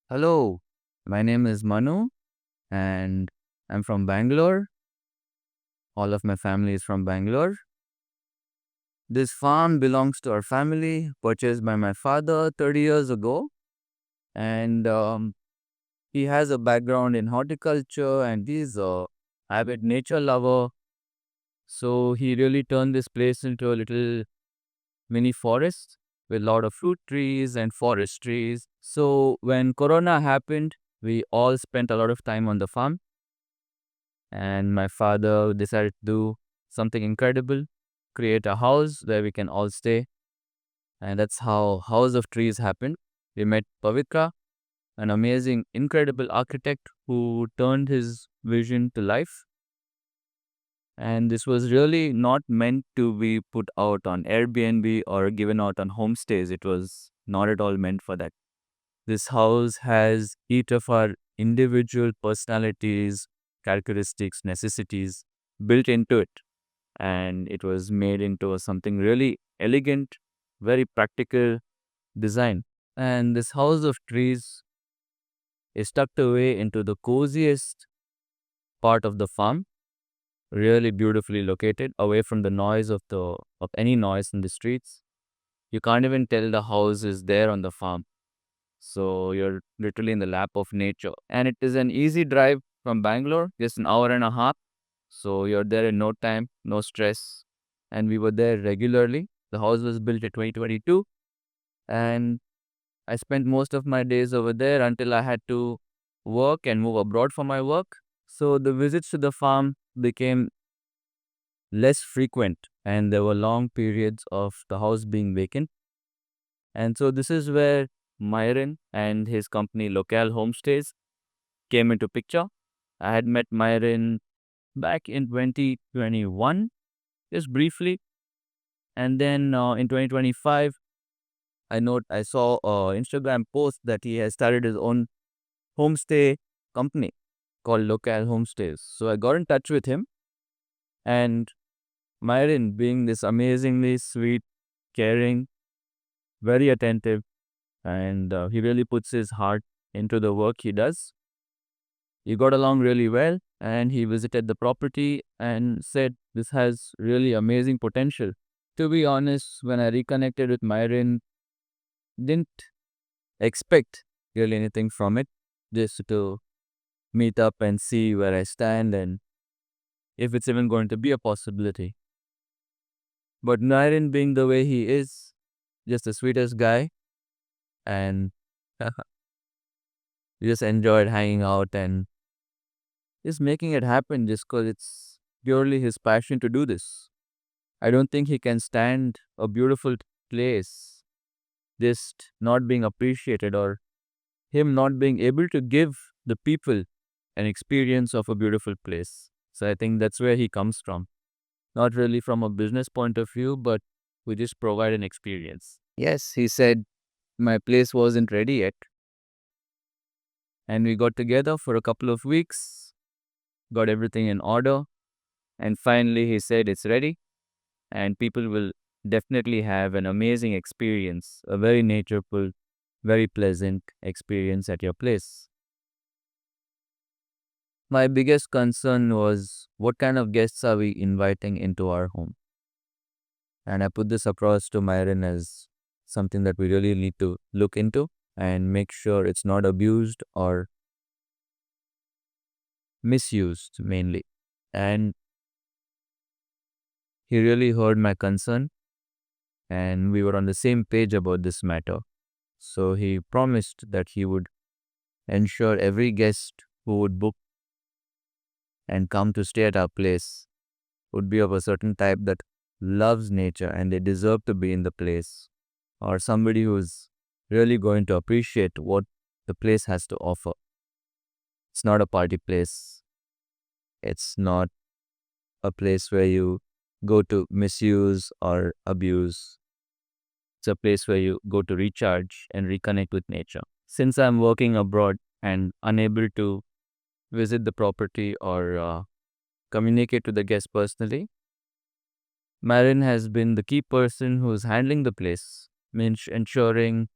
Hello, my name is Manu and I'm from Bangalore. All of my family is from Bangalore. This farm belongs to our family, purchased by my father 30 years ago. And he has a background in horticulture and he's a avid nature lover. So he really turned this place into a little mini forest with a lot of fruit trees and forest trees. So when Corona happened, we all spent a lot of time on the farm and my father decided to do something incredible, create a house where we can all stay. And that's how House of Trees happened. We met Pavitra, an amazing, incredible architect who turned his vision to life. And this was really not meant to be put out on Airbnb or given out on homestays. It was not at all meant for that. This house has each of our individual personalities, characteristics, necessities built into it. And it was made into something really elegant, very practical design. And this house of trees is tucked away into the coziest part of the farm, really beautifully located, away from the noise of any noise in the streets. You can't even tell the house is there on the farm. So you're literally in the lap of nature. And it is an easy drive from Bangalore, just an hour and a half. So you're there in no time, no stress. And we were there regularly. The house was built in 2022. And I spent most of my days over there until I had to work and move abroad for my work. So the visits to the farm became less frequent. And there were long periods of the house being vacant. And so this is where Myron and his company Locale Homestays came into picture. I had met Myron back in 2021, just briefly, and then in 2025, I saw a Instagram post that he has started his own homestay company called Locale Homestays. So I got in touch with him, and Myron, being this amazingly sweet, caring, very attentive, and he really puts his heart into the work he does. He got along really well and he visited the property and said this has really amazing potential. To be honest, when I reconnected with Myron, didn't expect really anything from it, just to meet up and see where I stand and if it's even going to be a possibility. But Myron, being the way he is, just the sweetest guy, and we just enjoyed hanging out and just making it happen just because it's purely his passion to do this. I don't think he can stand a beautiful place just not being appreciated or him not being able to give the people an experience of a beautiful place. So I think that's where he comes from. Not really from a business point of view, but we just provide an experience. Yes, he said my place wasn't ready yet. And we got together for a couple of weeks, got everything in order. And finally, he said it's ready and people will definitely have an amazing experience, a very natureful, very pleasant experience at your place. My biggest concern was what kind of guests are we inviting into our home? And I put this across to Myron as something that we really need to look into and make sure it's not abused or misused mainly. And he really heard my concern and we were on the same page about this matter. So he promised that he would ensure every guest who would book and come to stay at our place would be of a certain type that loves nature and they deserve to be in the place, or somebody who's really going to appreciate what the place has to offer. It's not a party place. It's not a place where you go to misuse or abuse. It's a place where you go to recharge and reconnect with nature. Since I'm working abroad and unable to visit the property or communicate to the guest personally, Marin has been the key person who's handling the place, means ensuring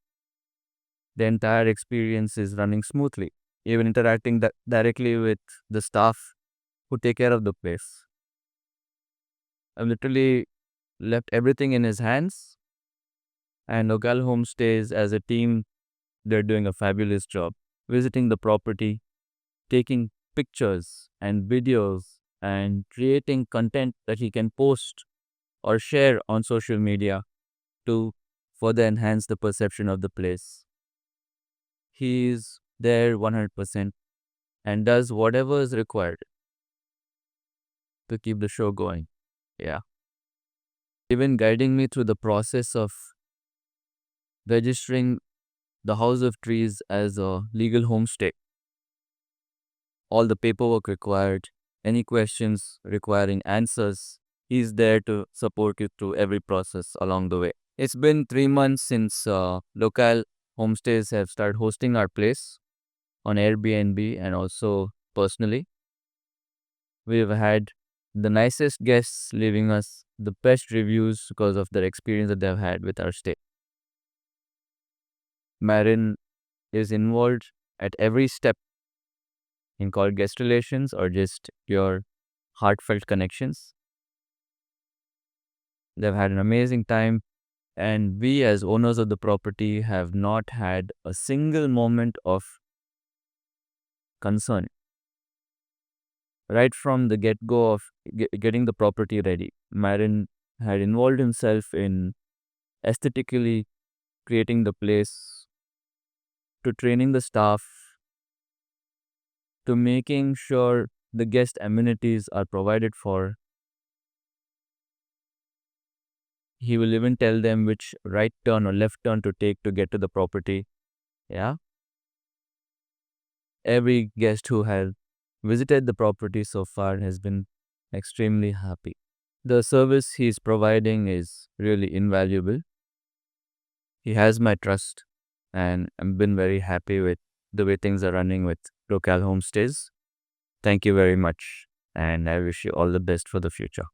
the entire experience is running smoothly, even interacting directly with the staff who take care of the place. I've literally left everything in his hands, and Locale Homestays as a team, they're doing a fabulous job visiting the property, taking pictures and videos, and creating content that he can post or share on social media to further enhance the perception of the place. He is there 100% and does whatever is required to keep the show going. Yeah. Even guiding me through the process of registering the House of Trees as a legal homestay. All the paperwork required, any questions requiring answers, he's there to support you through every process along the way. It's been 3 months since Locale Homestays have started hosting our place on Airbnb and also personally. We've had the nicest guests leaving us the best reviews because of their experience that they've had with our stay. Marin is involved at every step in called guest relations or just pure heartfelt connections. They've had an amazing time, and we as owners of the property have not had a single moment of concern right from the get-go of getting the property ready. Marin had involved himself in aesthetically creating the place, to training the staff, to making sure the guest amenities are provided for. He will even tell them which right turn or left turn to take to get to the property. Yeah. Every guest who has visited the property so far has been extremely happy. The service he's providing is really invaluable. He has my trust, and I've been very happy with the way things are running with Locale Homestays. Thank you very much, and I wish you all the best for the future.